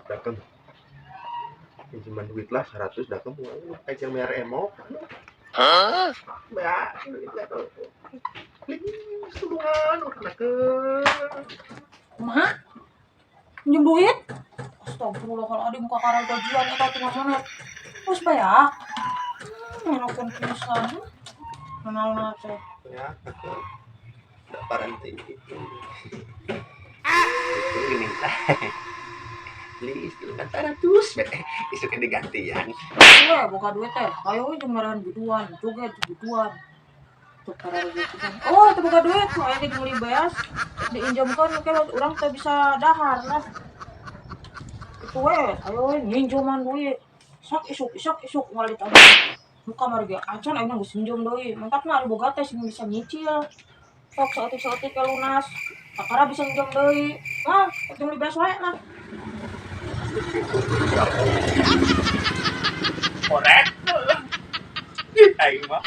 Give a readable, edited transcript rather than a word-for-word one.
dakem pinjaman duit lah 100 dakem aja merah emok ya duit lah tuh suluan udah ke Kumaha? Pinjam duit? Astagfirullah kalau ada muka karang gajian eta tinggal mana? Terus bayar. Ngelakuin pisan. Kenal teh. ya udah paranti itu ini beli istilah kan 100 isu kan digantian Iya, buka duit teh. Ayo we jemarahan butuhan, joget butuhan. Tuh karang gajian. Oh, itu buka duit, tuh aya di beli beas. Diinjamkan ke urang teh bisa dahar lah. Itu we, ayo we nginjoman duit. Sok isuk moal ditambah. Muka marga acan ayeuna geus sinjom deui. Mantapna ari boga teh sing bisa nyicil. Sok saeutik-saeutik ke lunas. Kakara bisa minjam deui. Mah, atuh beli beas wae lah. korek aing mah